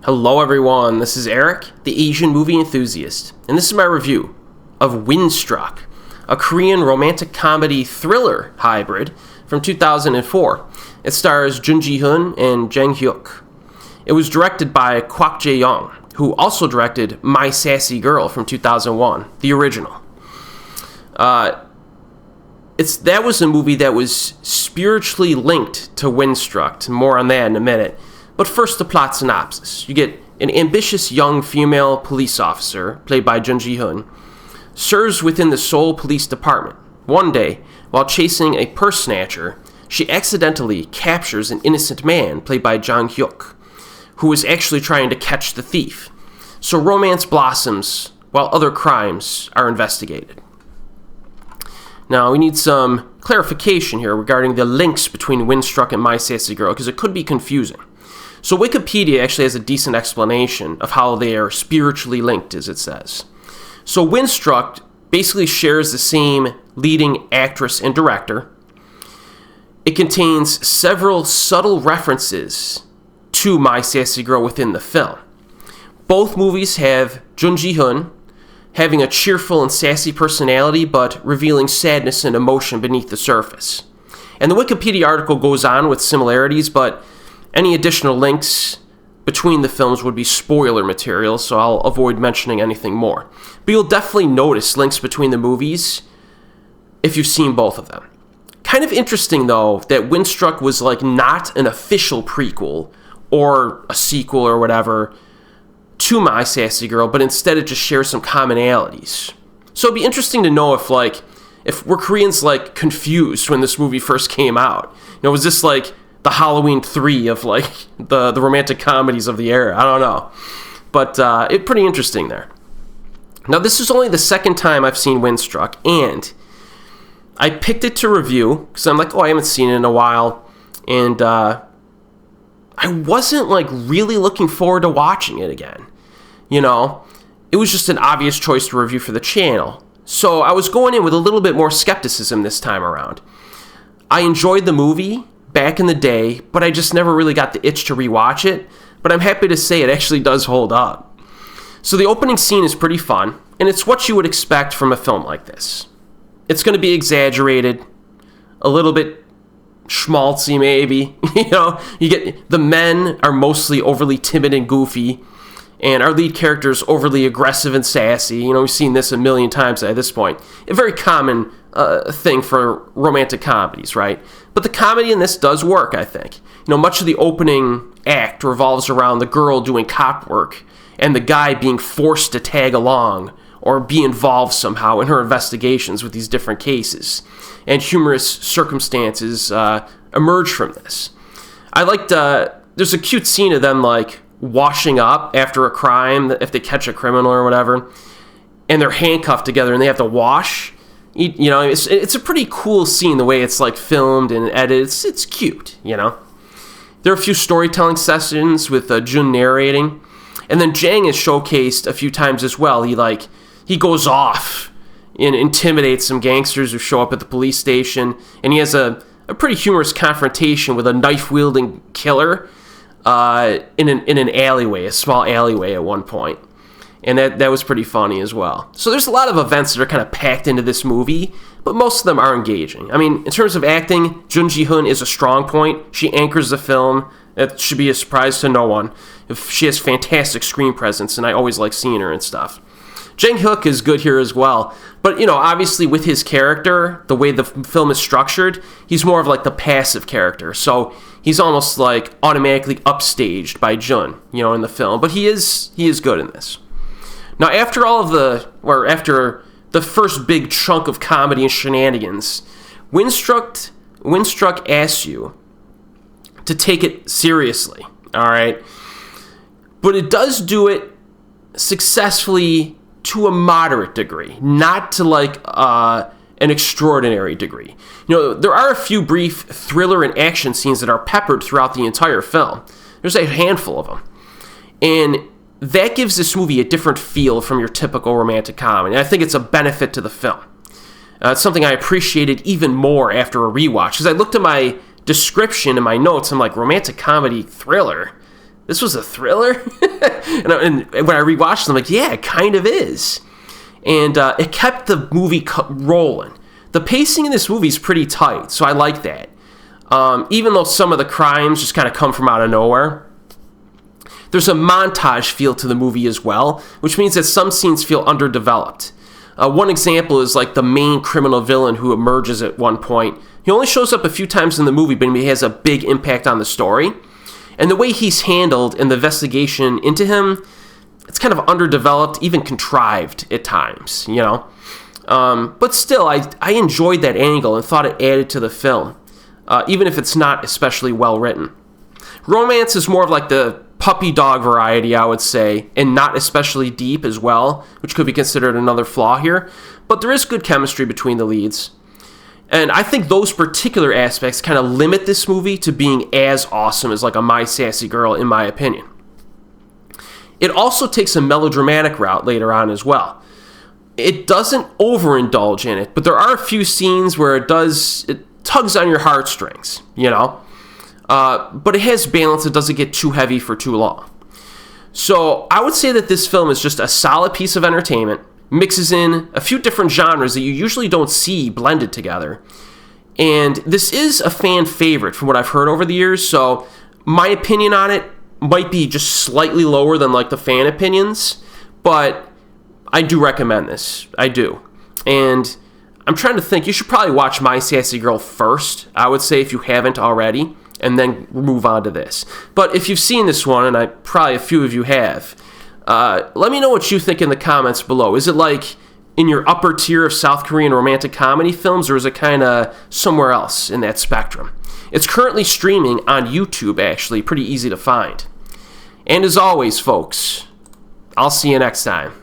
Hello everyone, this is Erik, the Asian movie enthusiast, and this is my review of Windstruck, a Korean romantic comedy thriller hybrid from 2004. It stars Jun Ji-hyun and Jang Hyuk. It was directed by Kwak Jae-yong, who also directed My Sassy Girl from 2001, the original. That was a movie that was spiritually linked to Windstruck. More on that in a minute. But first, the plot synopsis. You get an ambitious young female police officer, played by Jun Ji-hyun, serves within the Seoul Police Department. One day, while chasing a purse snatcher, she accidentally captures an innocent man, played by Jang Hyuk, who is actually trying to catch the thief. So romance blossoms while other crimes are investigated. Now, we need some clarification here regarding the links between Windstruck and My Sassy Girl, because it could be confusing. So Wikipedia actually has a decent explanation of how they are spiritually linked, as it says. So Windstruck basically shares the same leading actress and director. It contains several subtle references to My Sassy Girl within the film. Both movies have Jun Ji-hyun having a cheerful and sassy personality, but revealing sadness and emotion beneath the surface. And the Wikipedia article goes on with similarities, but any additional links between the films would be spoiler material, so I'll avoid mentioning anything more. But you'll definitely notice links between the movies if you've seen both of them. Kind of interesting, though, that Windstruck was not an official prequel or a sequel or whatever to My Sassy Girl, but instead it just shares some commonalities. So it'd be interesting to know if were Koreans confused when this movie first came out. Was this the Halloween 3 of the romantic comedies of the era? I don't know. But it's pretty interesting there. Now, this is only the second time I've seen Windstruck, and I picked it to review because I'm I haven't seen it in a while, and I wasn't really looking forward to watching it again. It was just an obvious choice to review for the channel. So I was going in with a little bit more skepticism this time around. I enjoyed the movie back in the day, but I just never really got the itch to rewatch it. But I'm happy to say it actually does hold up. So the opening scene is pretty fun, and it's what you would expect from a film like this. It's going to be exaggerated, a little bit schmaltzy maybe. You get the men are mostly overly timid and goofy, and our lead character is overly aggressive and sassy. We've seen this a million times at this point. A very common thing for romantic comedies, right? But the comedy in this does work, I think. Much of the opening act revolves around the girl doing cop work and the guy being forced to tag along or be involved somehow in her investigations with these different cases. And humorous circumstances emerge from this. I liked, there's a cute scene of them washing up after a crime, if they catch a criminal or whatever, and they're handcuffed together and they have to wash. It's a pretty cool scene, the way it's filmed and edited. It's cute, There are a few storytelling sessions with Jun narrating, and then Jang is showcased a few times as well. He goes off and intimidates some gangsters who show up at the police station, and he has a pretty humorous confrontation with a knife-wielding killer in an alleyway, a small alleyway at one point. And that was pretty funny as well. So there's a lot of events that are kind of packed into this movie, but most of them are engaging. In terms of acting, Jun Ji-hyun is a strong point. She anchors the film. That should be a surprise to no one. She has fantastic screen presence, and I always like seeing her and stuff. Jang Hyuk is good here as well. But, obviously with his character, the way the film is structured, he's more of the passive character. So he's almost automatically upstaged by Jun, in the film. But he is good in this. Now, after the first big chunk of comedy and shenanigans, Windstruck asks you to take it seriously, all right? But it does do it successfully to a moderate degree, not to an extraordinary degree. There are a few brief thriller and action scenes that are peppered throughout the entire film. There's a handful of them. And that gives this movie a different feel from your typical romantic comedy. And I think it's a benefit to the film. It's something I appreciated even more after a rewatch. Because I looked at my description in my notes, I'm romantic comedy thriller? This was a thriller? and when I rewatched it, I'm like, yeah, it kind of is. And it kept the movie rolling. The pacing in this movie is pretty tight, so I like that. Even though some of the crimes just kind of come from out of nowhere. There's a montage feel to the movie as well, which means that some scenes feel underdeveloped. One example is like the main criminal villain who emerges at one point. He only shows up a few times in the movie, but he has a big impact on the story. And the way he's handled and the investigation into him, it's kind of underdeveloped, even contrived at times, you know? But still, I enjoyed that angle and thought it added to the film, even if it's not especially well written. Romance is more of like the puppy dog variety, I would say, and not especially deep as well, which could be considered another flaw here. But there is good chemistry between the leads. And I think those particular aspects kind of limit this movie to being as awesome as like a My Sassy Girl, in my opinion. It also takes a melodramatic route later on as well. It doesn't overindulge in it, but there are a few scenes where it tugs on your heartstrings, you know? But it has balance. It doesn't get too heavy for too long. So I would say that this film is just a solid piece of entertainment, mixes in a few different genres that you usually don't see blended together. And this is a fan favorite from what I've heard over the years, so my opinion on it might be just slightly lower than like the fan opinions, but I do recommend this. I do. And I'm trying to think, you should probably watch My Sassy Girl first, I would say, if you haven't already, and then move on to this. But if you've seen this one, and probably a few of you have, let me know what you think in the comments below. Is it like in your upper tier of South Korean romantic comedy films, or is it kind of somewhere else in that spectrum? It's currently streaming on YouTube, actually. Pretty easy to find. And as always, folks, I'll see you next time.